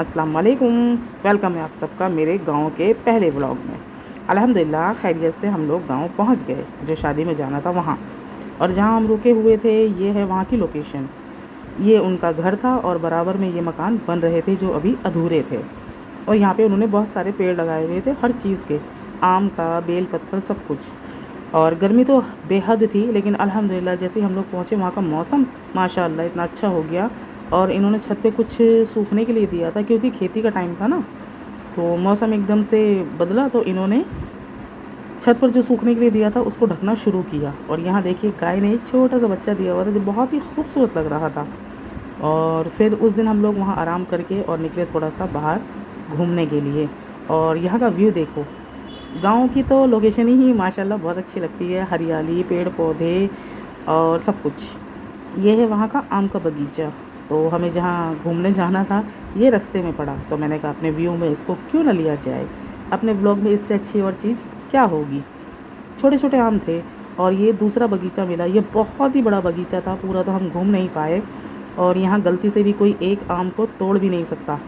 अस्सलाम वालेकुम। वेलकम है आप सबका मेरे गांव के पहले व्लॉग में। अल्हम्दुलिल्लाह खैरियत से हम लोग गांव पहुंच गए, जो शादी में जाना था वहाँ। और जहाँ हम रुके हुए थे ये है वहाँ की लोकेशन। ये उनका घर था और बराबर में ये मकान बन रहे थे जो अभी अधूरे थे। और यहाँ पे उन्होंने बहुत सारे पेड़ लगाए हुए थे, हर चीज़ के, आम का, बेल पत्थर, सब कुछ। और गर्मी तो बेहद थी, लेकिन अल्हम्दुलिल्लाह जैसे ही हम लोग पहुँचे वहाँ का मौसम माशाअल्लाह इतना अच्छा हो गया। और इन्होंने छत पे कुछ सूखने के लिए दिया था, क्योंकि खेती का टाइम था ना, तो मौसम एकदम से बदला, तो इन्होंने छत पर जो सूखने के लिए दिया था उसको ढकना शुरू किया। और यहाँ देखिए गाय ने एक छोटा सा बच्चा दिया हुआ था जो बहुत ही खूबसूरत लग रहा था। और फिर उस दिन हम लोग वहाँ आराम करके और निकले थोड़ा सा बाहर घूमने के लिए। और यहाँ का व्यू देखो, गांव की तो लोकेशन ही माशाल्लाह बहुत अच्छी लगती है, हरियाली, पेड़ पौधे और सब कुछ। ये है वहाँ का आम का बगीचा। तो हमें जहाँ घूमने जाना था ये रास्ते में पड़ा, तो मैंने कहा अपने व्यू में इसको क्यों ना लिया जाए, अपने ब्लॉग में इससे अच्छी और चीज़ क्या होगी। छोटे छोटे आम थे। और ये दूसरा बगीचा मिला, ये बहुत ही बड़ा बगीचा था, पूरा तो हम घूम नहीं पाए। और यहाँ गलती से भी कोई एक आम को तोड़ भी नहीं सकता।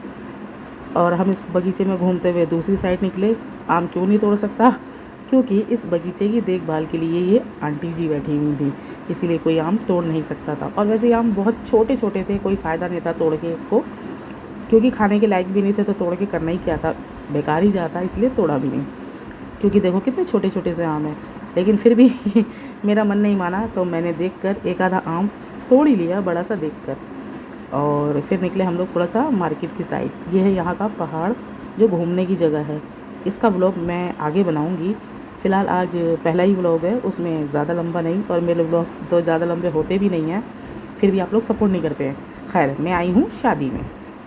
और हम इस बगीचे में घूमते हुए दूसरी साइड निकले। आम क्यों नहीं तोड़ सकता, क्योंकि इस बगीचे की देखभाल के लिए ये आंटी जी बैठी हुई थी, इसीलिए कोई आम तोड़ नहीं सकता था। और वैसे ये आम बहुत छोटे छोटे थे, कोई फ़ायदा नहीं था तोड़ के इसको, क्योंकि खाने के लायक भी नहीं थे, तो तोड़ के करना ही क्या था, बेकार ही जाता, इसलिए तोड़ा भी नहीं। क्योंकि देखो कितने छोटे छोटे से आम हैं। लेकिन फिर भी मेरा मन नहीं माना, तो मैंने देख कर एक आधा आम तोड़ ही लिया, बड़ा सा देख कर। और फिर निकले हम लोग थोड़ा सा मार्केट की साइड। ये है यहाँ का पहाड़ जो घूमने की जगह है। इसका व्लॉग मैं आगे बनाऊँगी। फ़िलहाल आज पहला ही व्लॉग है, उसमें ज़्यादा लंबा नहीं, और मेरे व्लॉग्स तो ज़्यादा लंबे होते भी नहीं हैं, फिर भी आप लोग सपोर्ट नहीं करते हैं। खैर, मैं आई हूँ शादी में,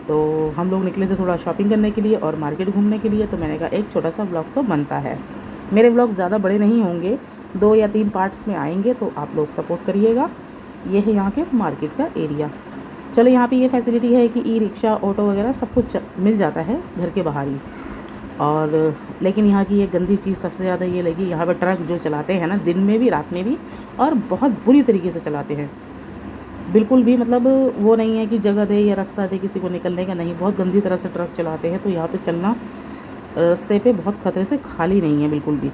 तो हम लोग निकले थे थोड़ा शॉपिंग करने के लिए और मार्केट घूमने के लिए, तो मैंने कहा एक छोटा सा व्लॉग तो बनता है। मेरे व्लॉग ज़्यादा बड़े नहीं होंगे, 2 या 3 पार्ट्स में आएंगे, तो आप लोग सपोर्ट करिएगा। ये है यहाँ के मार्केट का एरिया। चलो, यहाँ पे ये फैसिलिटी है कि ई रिक्शा, ऑटो वगैरह सब कुछ मिल जाता है घर के बाहर ही। और लेकिन यहाँ की ये गंदी चीज़ सबसे ज़्यादा ये लगी, यहाँ पर ट्रक जो चलाते हैं ना, दिन में भी रात में भी, और बहुत बुरी तरीके से चलाते हैं। बिल्कुल भी मतलब वो नहीं है कि जगह दे या रास्ता दे किसी को निकलने का, नहीं, बहुत गंदी तरह से ट्रक चलाते हैं। तो यहाँ पे चलना रास्ते पे बहुत ख़तरे से खाली नहीं है बिल्कुल भी।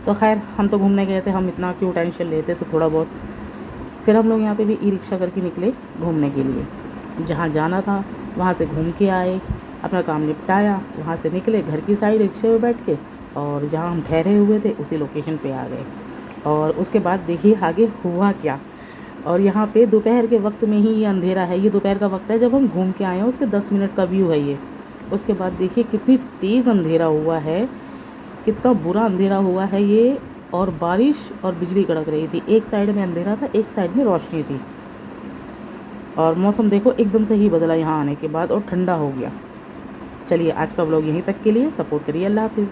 तो खैर, हम तो घूमने गए थे, हम इतना क्यों टेंशन लेते, तो थोड़ा बहुत फिर हम लोग यहाँ पे भी ई रिक्शा करके निकले घूमने के लिए। जहाँ जाना था वहाँ से घूम के आए, अपना काम निपटाया, वहाँ से निकले घर की साइड रिक्शे में बैठ के, और जहाँ हम ठहरे हुए थे उसी लोकेशन पे आ गए। और उसके बाद देखिए आगे हुआ क्या। और यहाँ पे दोपहर के वक्त में ही ये अंधेरा है, ये दोपहर का वक्त है जब हम घूम के आए हैं, उसके 10 मिनट का व्यू है ये। उसके बाद देखिए कितनी तेज़ अंधेरा हुआ है, कितना बुरा अंधेरा हुआ है ये। और बारिश और बिजली कड़क रही थी, एक साइड में अंधेरा था, एक साइड में रोशनी थी। और मौसम देखो एकदम से ही बदला यहाँ आने के बाद, और ठंडा हो गया। चलिए, आज का व्लॉग यहीं तक के लिए, सपोर्ट करिए। अल्लाह हाफिज़।